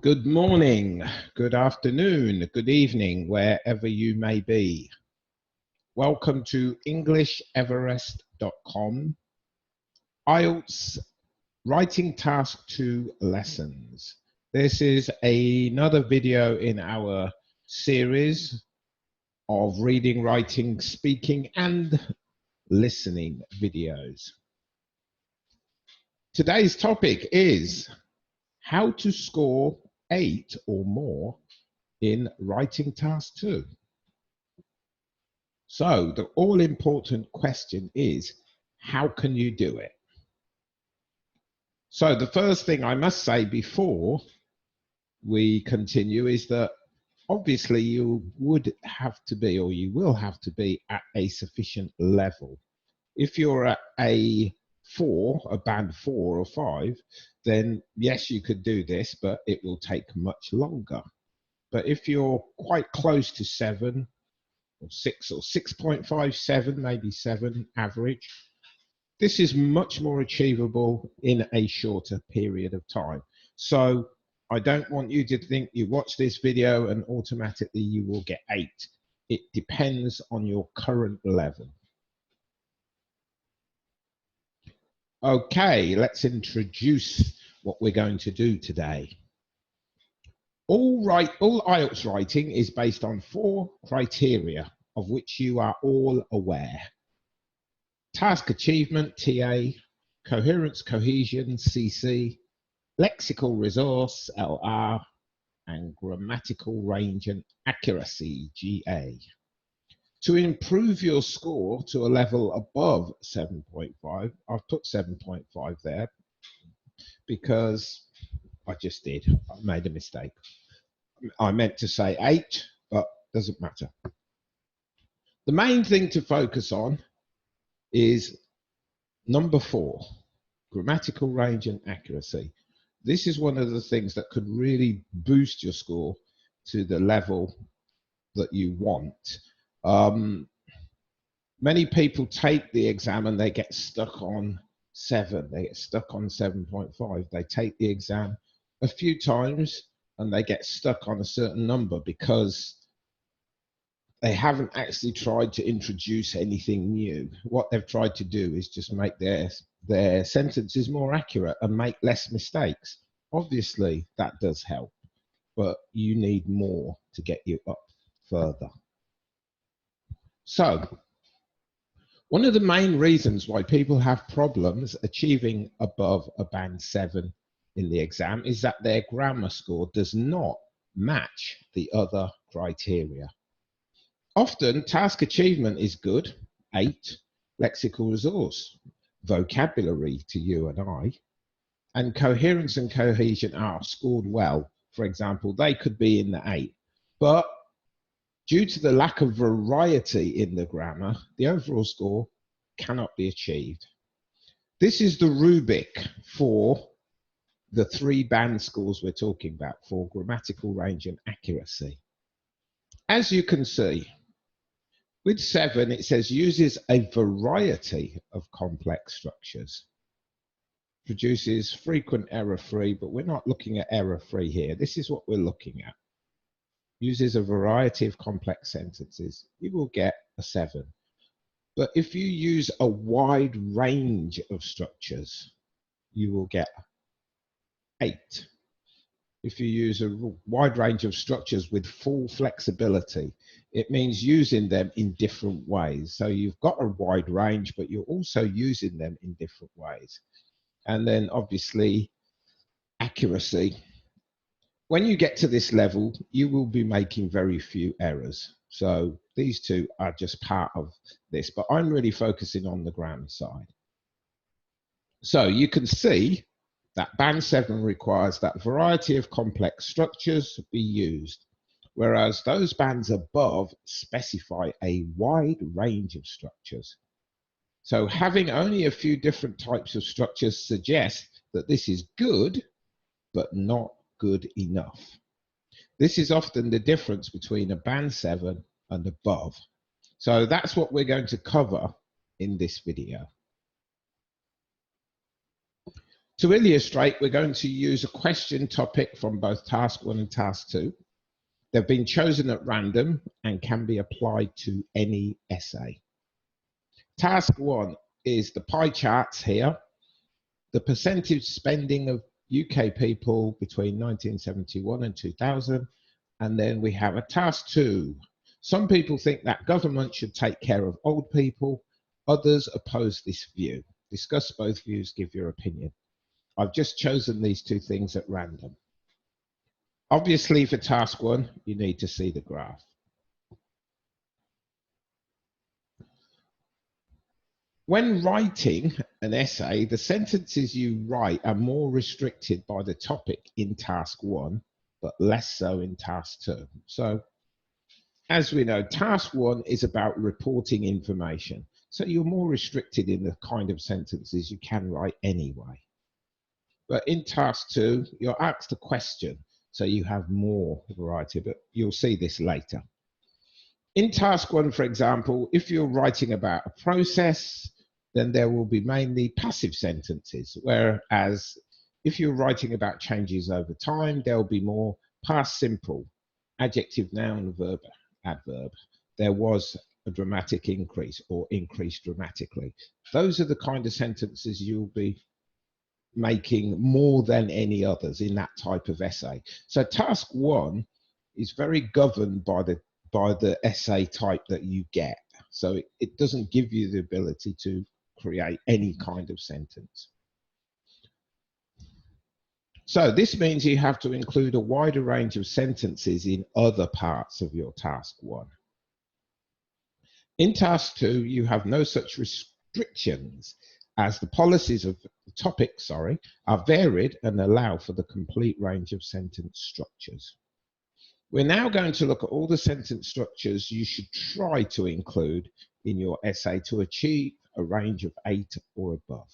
Good morning, good afternoon, good evening, wherever you may be. Welcome to EnglishEverest.com, IELTS Writing Task 2 Lessons. This is another video in our series of reading, writing, speaking, and listening videos. Today's topic is how to score 8 or more in Writing Task 2. So the all-important question is, how can you do it? So the first thing I must say before we continue is that obviously you would have to be, or you will have to be, at a sufficient level. If you're at a 4, a band 4 or 5, then yes, you could do this, but it will take much longer. But if you're quite close to 7 or 6 or 6.57, maybe 7 average, this is much more achievable in a shorter period of time. So I don't want you to think you watch this video and automatically you will get 8. It depends on your current level. Okay, let's introduce what we're going to do today. All IELTS writing is based on 4 criteria of which you are all aware. Task achievement, TA, coherence, cohesion, CC, lexical resource, LR, and grammatical range and accuracy, GA. To improve your score to a level above 7.5, I've put 7.5 there because I just did. I made a mistake. I meant to say 8, but doesn't matter. The main thing to focus on is number 4, grammatical range and accuracy. This is one of the things that could really boost your score to the level that you want. Many people take the exam and they get stuck on 7. They get stuck on 7.5. They take the exam a few times and they get stuck on a certain number because they haven't actually tried to introduce anything new. What they've tried to do is just make their sentences more accurate and make less mistakes. Obviously, that does help, but you need more to get you up further. So, one of the main reasons why people have problems achieving above a band 7 in the exam is that their grammar score does not match the other criteria. Often, task achievement is good, 8, lexical resource, vocabulary to you and I, and coherence and cohesion are scored well. For example, they could be in the 8, but due to the lack of variety in the grammar, the overall score cannot be achieved. This is the rubric for the 3 band scores we're talking about for grammatical range and accuracy. As you can see, with 7, it says uses a variety of complex structures, produces frequent error-free, but we're not looking at error-free here. This is what we're looking at. Uses a variety of complex sentences. You will get a 7. But if you use a wide range of structures, you will get 8. If you use a wide range of structures with full flexibility, it means using them in different ways. So you've got a wide range, but you're also using them in different ways. And then obviously accuracy. When you get to this level, you will be making very few errors. So these 2 are just part of this, but I'm really focusing on the grammar side. So you can see that band 7 requires that variety of complex structures be used, whereas those bands above specify a wide range of structures. So having only a few different types of structures suggests that this is good, but not good enough. This is often the difference between a band 7 and above. So that's what we're going to cover in this video. To illustrate, we're going to use a question topic from both task 1 and task 2. They've been chosen at random and can be applied to any essay. Task 1 is the pie charts here, the percentage spending of UK people between 1971 and 2000, and then we have a task 2. Some people think that government should take care of old people, others oppose this view. Discuss both views, give your opinion. I've just chosen these two things at random. Obviously, for task 1, you need to see the graph. When writing an essay, the sentences you write are more restricted by the topic in task 1, but less so in task 2. So, as we know, task 1 is about reporting information. So you're more restricted in the kind of sentences you can write anyway. But in task 2, you're asked a question, so you have more variety, but you'll see this later. In task 1, for example, if you're writing about a process, then there will be mainly passive sentences, whereas if you're writing about changes over time, there'll be more past simple, adjective, noun, verb, adverb. There was a dramatic increase or increased dramatically. Those are the kind of sentences you'll be making more than any others in that type of essay. So task 1 is very governed by the essay type that you get. So it doesn't give you the ability to create any kind of sentence. So this means you have to include a wider range of sentences in other parts of your task 1. In task 2, you have no such restrictions, as the policies of the topic, are varied and allow for the complete range of sentence structures. We're now going to look at all the sentence structures you should try to include in your essay to achieve a range of 8 or above.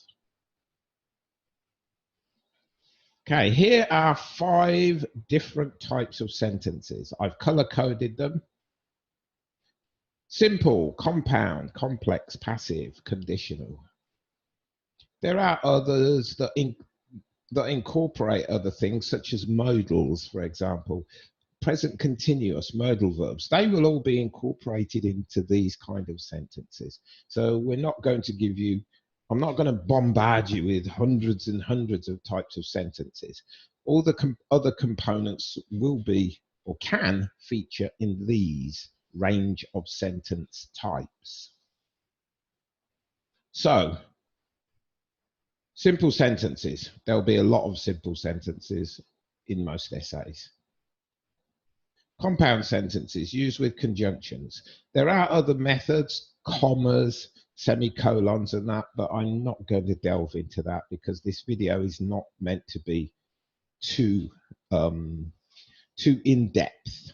Okay, here are 5 different types of sentences. I've color-coded them. Simple, compound, complex, passive, conditional. There are others that incorporate other things, such as modals, for example, present continuous, modal verbs. They will all be incorporated into these kind of sentences. So we're not going to give you, I'm not going to bombard you with hundreds and hundreds of types of sentences. All the other components will be or can feature in these range of sentence types. So, simple sentences. There'll be a lot of simple sentences in most essays. Compound sentences used with conjunctions. There are other methods, commas, semicolons and that, but I'm not going to delve into that because this video is not meant to be too in-depth.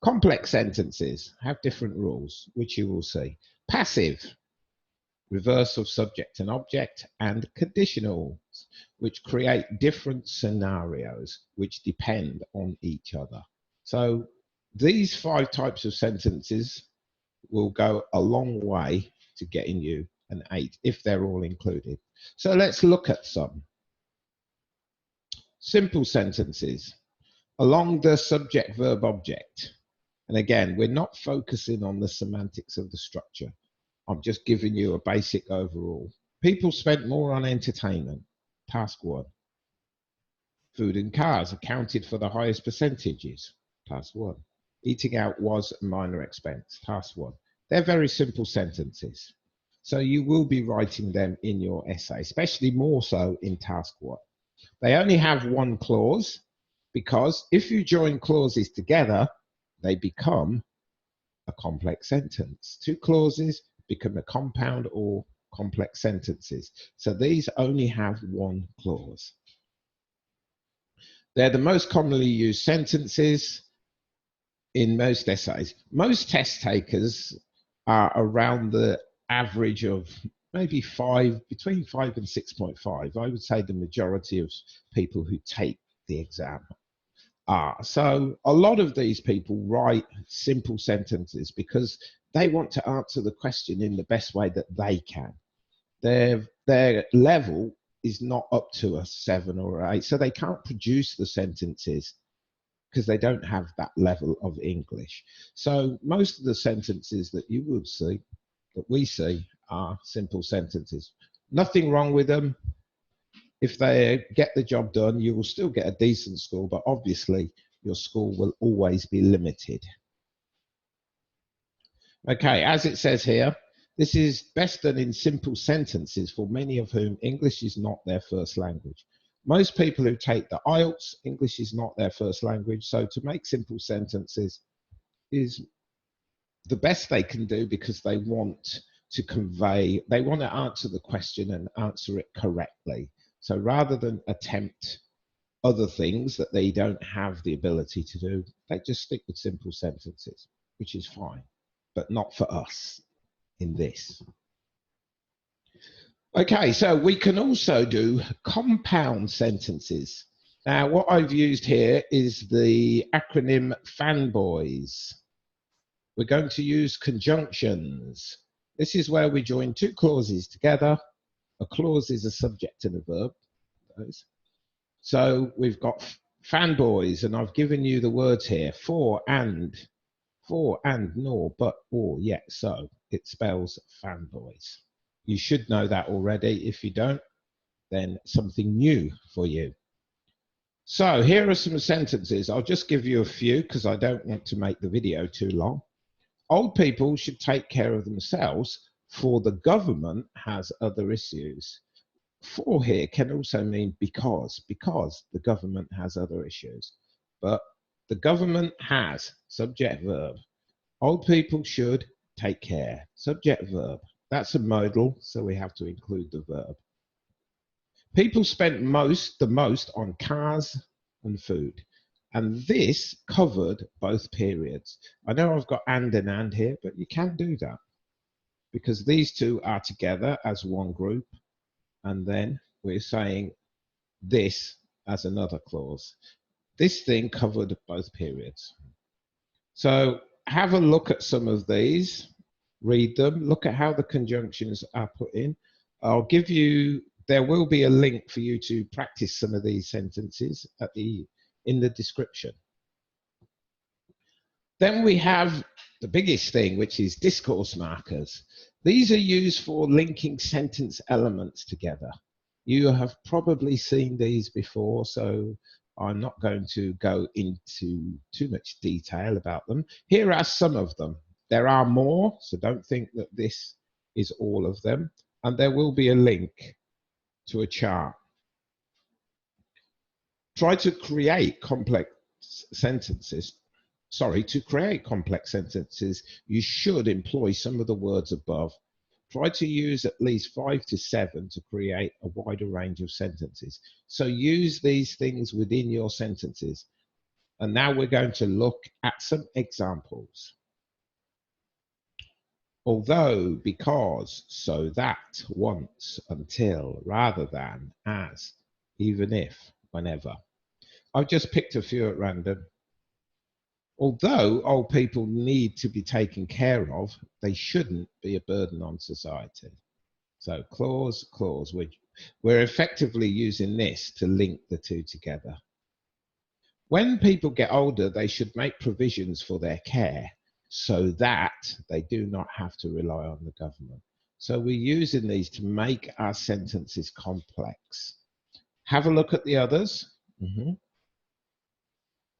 Complex sentences have different rules, which you will see. Passive, reverse of subject and object, and conditionals, which create different scenarios which depend on each other. So these 5 types of sentences will go a long way to getting you an 8 if they're all included. So let's look at some. Simple sentences along the subject, verb, object. And again, we're not focusing on the semantics of the structure. I'm just giving you a basic overall. People spent more on entertainment. Task 1. Food and cars accounted for the highest percentages. Task 1. Eating out was a minor expense. Task 1. They're very simple sentences. So you will be writing them in your essay, especially more so in task 1. They only have one clause because if you join clauses together, they become a complex sentence. 2 clauses become a compound or complex sentences. So these only have one clause. They're the most commonly used sentences in most essays. Most test takers are around the average of maybe 5, between 5 and 6.5. I would say the majority of people who take the exam are. So a lot of these people write simple sentences because they want to answer the question in the best way that they can. Their level is not up to a 7 or 8, so they can't produce the sentences because they don't have that level of English. So most of the sentences that you would see, that we see, are simple sentences. Nothing wrong with them. If they get the job done, you will still get a decent score, but obviously your score will always be limited. Okay, as it says here, this is best done in simple sentences for many of whom English is not their first language. Most people who take the IELTS, English is not their first language, so to make simple sentences is the best they can do because they want to convey, they want to answer the question and answer it correctly. So rather than attempt other things that they don't have the ability to do, they just stick with simple sentences, which is fine, but not for us in this. Okay, so we can also do compound sentences. Now, what I've used here is the acronym FANBOYS. We're going to use conjunctions. This is where we join two clauses together. A clause is a subject and a verb. So we've got fanboys, and I've given you the words here, for and nor, but, or, yet, so. It spells fanboys. You should know that already. If you don't, then something new for you. So here are some sentences. I'll just give you a few because I don't want to make the video too long. Old people should take care of themselves, for the government has other issues. For here can also mean because the government has other issues. But the government has, subject verb. Old people should take care, subject verb. That's a modal, so we have to include the verb. People spent the most on cars and food. And this covered both periods. I know I've got and here, but you can do that because these two are together as one group. And then we're saying this as another clause. This thing covered both periods. So have a look at some of these, read them, look at how the conjunctions are put in. I'll give you, there will be a link for you to practice some of these sentences in the description. Then we have the biggest thing, which is discourse markers. These are used for linking sentence elements together. You have probably seen these before, so I'm not going to go into too much detail about them. Here are some of them. There are more, so don't think that this is all of them. And there will be a link to a chart. Try to create complex sentences. To create complex sentences, you should employ some of the words above. Try to use at least 5 to 7 to create a wider range of sentences. So use these things within your sentences. And now we're going to look at some examples. Although, because, so that, once, until, rather than, as, even if, whenever. I've just picked a few at random. Although old people need to be taken care of, they shouldn't be a burden on society. So clause, we're effectively using this to link the two together. When people get older, they should make provisions for their care so that they do not have to rely on the government. So we're using these to make our sentences complex. Have a look at the others.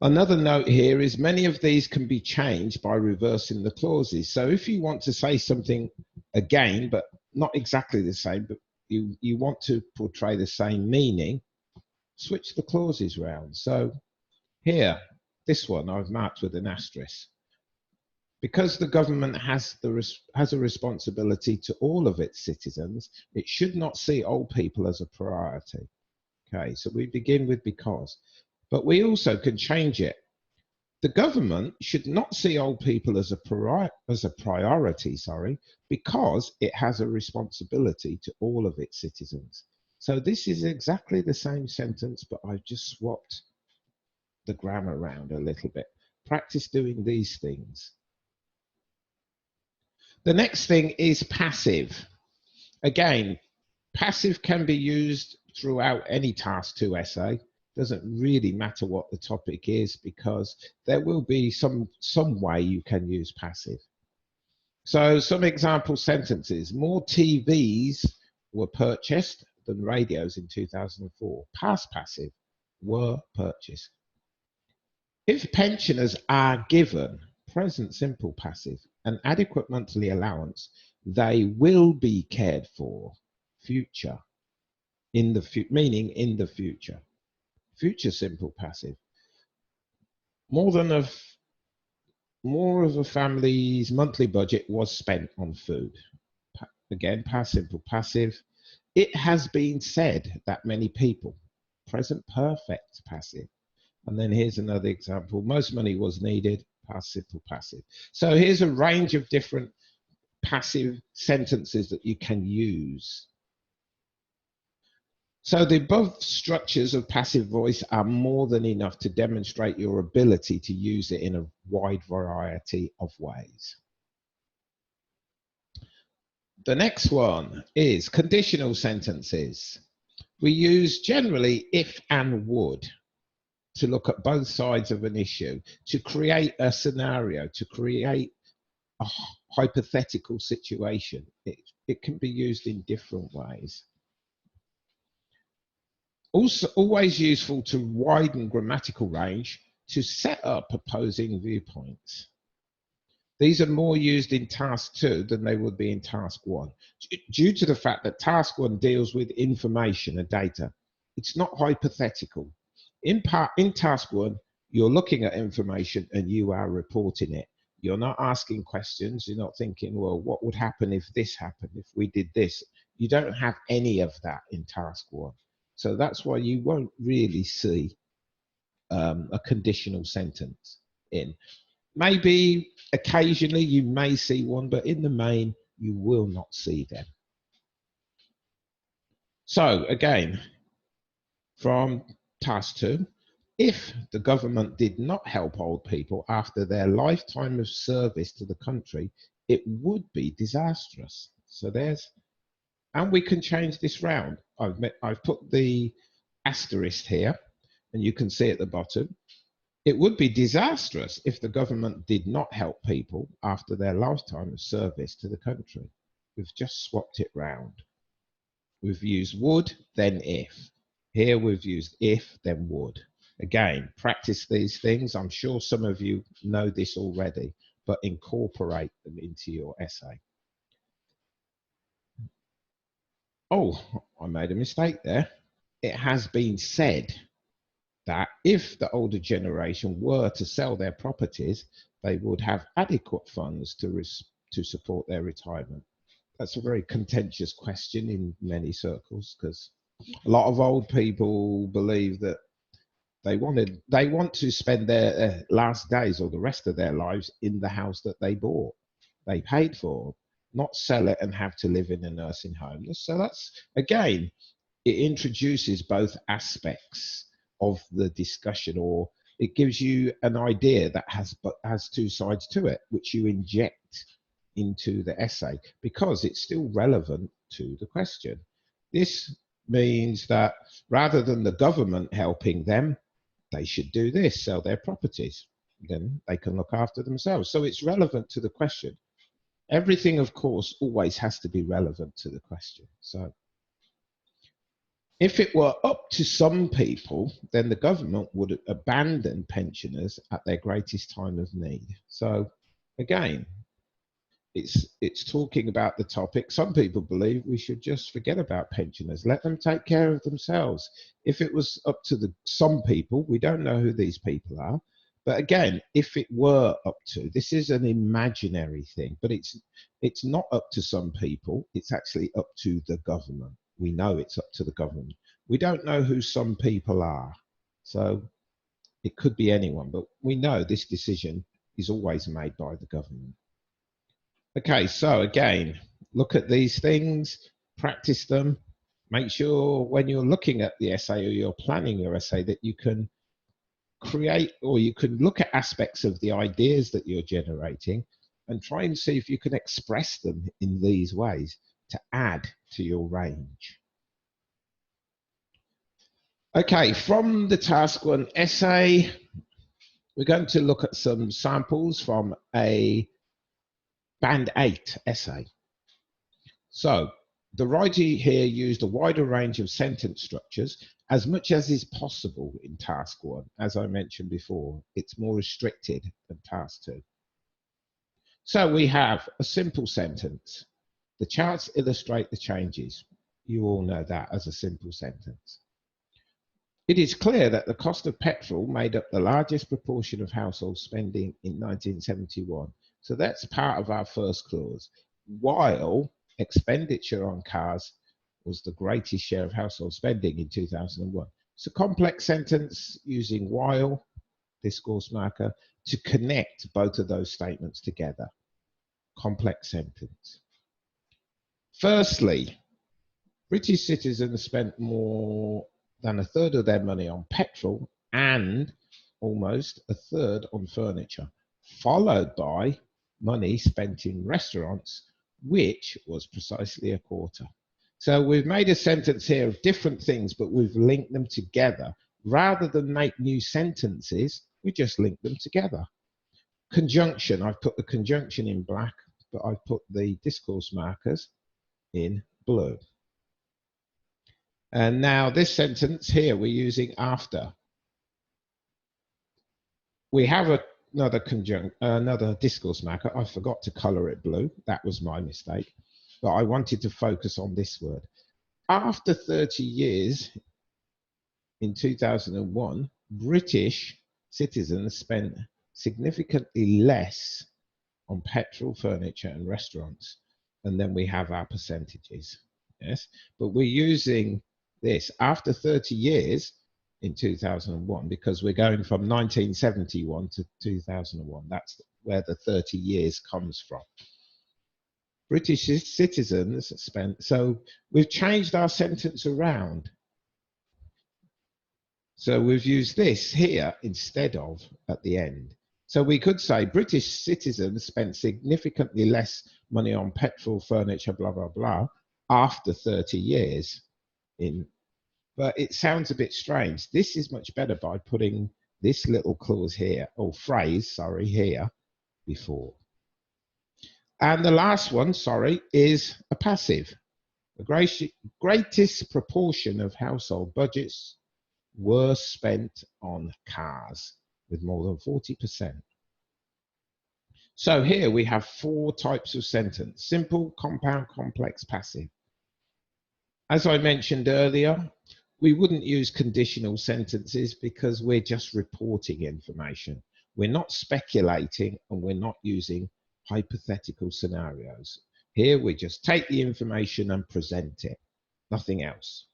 Another note here is many of these can be changed by reversing the clauses. So if you want to say something again, but not exactly the same, but you want to portray the same meaning, switch the clauses round. So here, this one I've marked with an asterisk. Because the government has a responsibility to all of its citizens, it should not see old people as a priority. Okay, so we begin with because. But we also can change it. The government should not see old people as a priority, because it has a responsibility to all of its citizens. So this is exactly the same sentence, but I've just swapped the grammar around a little bit. Practice doing these things. The next thing is passive. Again, passive can be used throughout any task 2 essay. Doesn't really matter what the topic is, because there will be some way you can use passive. So some example sentences: more TVs were purchased than radios in 2004. Past passive: were purchased. If pensioners are given, present simple passive, an adequate monthly allowance, they will be cared for. Future, in the meaning in the future. Future simple passive: more than a more of a family's monthly budget was spent on food. Again, past simple passive: it has been said that many people. Present perfect passive. And then here's another example: most money was needed. Past simple passive. So here's a range of different passive sentences that you can use. So the above structures of passive voice are more than enough to demonstrate your ability to use it in a wide variety of ways. The next one is conditional sentences. We use generally if and would to look at both sides of an issue, to create a scenario, to create a hypothetical situation. It can be used in different ways. Also, always useful to widen grammatical range to set up opposing viewpoints. These are more used in task 2 than they would be in task 1, due to the fact that task 1 deals with information and data. It's not hypothetical. In task 1, you're looking at information and you are reporting it. You're not asking questions. You're not thinking, well, what would happen if this happened, if we did this? You don't have any of that in task 1. So that's why you won't really see a conditional sentence in. Maybe occasionally you may see one, but in the main, you will not see them. So again, from task 2, if the government did not help old people after their lifetime of service to the country, it would be disastrous. So and we can change this round. I've put the asterisk here, and you can see at the bottom, it would be disastrous if the government did not help people after their lifetime of service to the country. We've just swapped it round. We've used would, then if. Here we've used if, then would. Again, practice these things. I'm sure some of you know this already, but incorporate them into your essay. Oh, I made a mistake there. It has been said that if the older generation were to sell their properties, they would have adequate funds to support their retirement. That's a very contentious question in many circles, because a lot of old people believe that they want to spend their last days or the rest of their lives in the house that they bought, they paid for, not sell it and have to live in a nursing home. So that's, again, it introduces both aspects of the discussion, or it gives you an idea that has two sides to it, which you inject into the essay because it's still relevant to the question. This means that rather than the government helping them, they should do this: sell their properties. Then they can look after themselves. So it's relevant to the question. Everything, of course, always has to be relevant to the question. So if it were up to some people, then the government would abandon pensioners at their greatest time of need. So again, it's talking about the topic. Some people believe we should just forget about pensioners, let them take care of themselves. If it was up to some people, we don't know who these people are, but again, if it were up to, this is an imaginary thing, but it's not up to some people, it's actually up to the government. We know it's up to the government. We don't know who some people are, so it could be anyone, but we know this decision is always made by the government. Okay, so again, look at these things, practice them. Make sure when you're looking at the essay or you're planning your essay that you can create, or you can look at aspects of the ideas that you're generating and try and see if you can express them in these ways to add to your range. Okay, from the task 1 essay, we're going to look at some samples from a Band 8 essay. So the writer here used a wider range of sentence structures as much as is possible in task 1. As I mentioned before, it's more restricted than task 2. So we have a simple sentence. The charts illustrate the changes. You all know that as a simple sentence. It is clear that the cost of petrol made up the largest proportion of household spending in 1971. So that's part of our first clause. While expenditure on cars was the greatest share of household spending in 2001. It's a complex sentence using while, discourse marker, to connect both of those statements together. Complex sentence. Firstly, British citizens spent more than a third of their money on petrol and almost a third on furniture, followed by money spent in restaurants, which was precisely a quarter. So we've made a sentence here of different things, but we've linked them together. Rather than make new sentences, we just link them together. Conjunction, I've put the conjunction in black, but I've put the discourse markers in blue. And now this sentence here, we're using after. We have another discourse marker. I forgot to color it blue. That was my mistake. But I wanted to focus on this word. After 30 years, in 2001, British citizens spent significantly less on petrol, furniture, and restaurants. And then we have our percentages. Yes, but we're using this after 30 years in 2001 because we're going from 1971 to 2001. That's where the 30 years comes from. British citizens spent, so we've changed our sentence around. So we've used this here instead of at the end. So we could say British citizens spent significantly less money on petrol, furniture, blah, blah, blah, after 30 years in. But it sounds a bit strange. This is much better by putting this little clause here, or phrase, sorry, here before. And the last one, sorry, is a passive. The greatest proportion of household budgets were spent on cars, with more than 40%. So here we have 4 types of sentence: simple, compound, complex, passive. As I mentioned earlier, we wouldn't use conditional sentences because we're just reporting information. We're not speculating and we're not using hypothetical scenarios. Here we just take the information and present it, nothing else.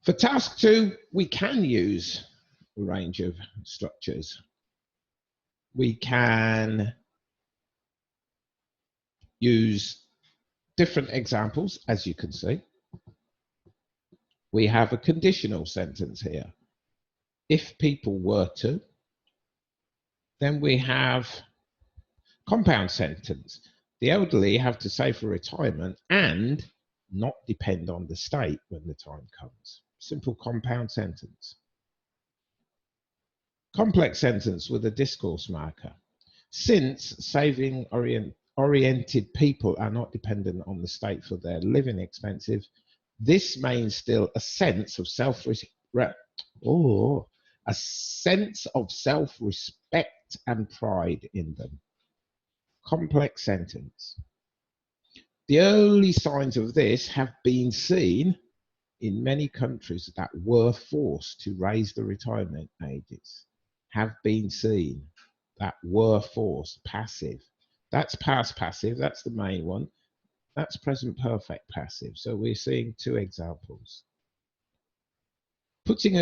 For task 2, we can use a range of structures. We can use different examples, as you can see. We have a conditional sentence here. If people were to, then we have compound sentence. The elderly have to save for retirement and not depend on the state when the time comes. Simple compound sentence. Complex sentence with a discourse marker. Since saving-oriented people are not dependent on the state for their living expenses, this may instill a sense of self-respect and pride in them. Complex sentence. The early signs of this have been seen in many countries that were forced to raise the retirement ages. Have been seen, that were forced, passive. That's past passive, that's the main one. That's present perfect passive. So we're seeing 2 examples. Putting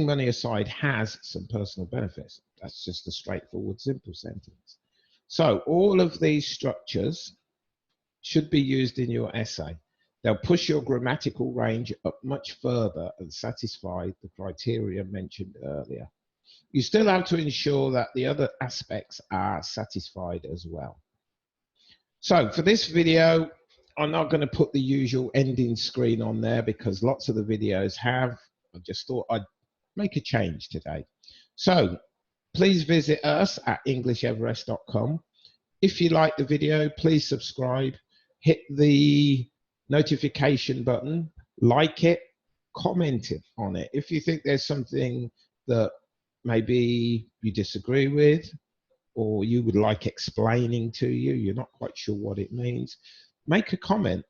money aside has some personal benefits. That's just a straightforward, simple sentence. So all of these structures should be used in your essay. They'll push your grammatical range up much further and satisfy the criteria mentioned earlier. You still have to ensure that the other aspects are satisfied as well. So for this video, I'm not going to put the usual ending screen on there because lots of the videos have. I just thought I'd make a change today. So please visit us at englisheverest.com. If you like the video, please subscribe, hit the notification button, like it, comment it on it. If you think there's something that maybe you disagree with or you would like explaining to you, you're not quite sure what it means, make a comment.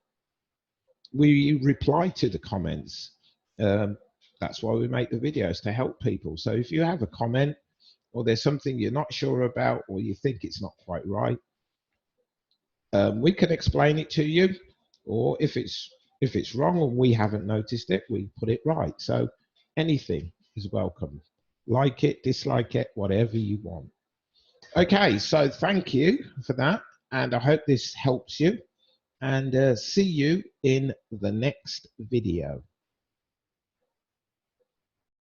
We reply to the comments. That's why we make the videos, to help people. So if you have a comment or there's something you're not sure about or you think it's not quite right, we can explain it to you, or if it's wrong and we haven't noticed it, we put it right. So anything is welcome. Like it, dislike it, whatever you want. Okay, so thank you for that, and I hope this helps you, and see you in the next video.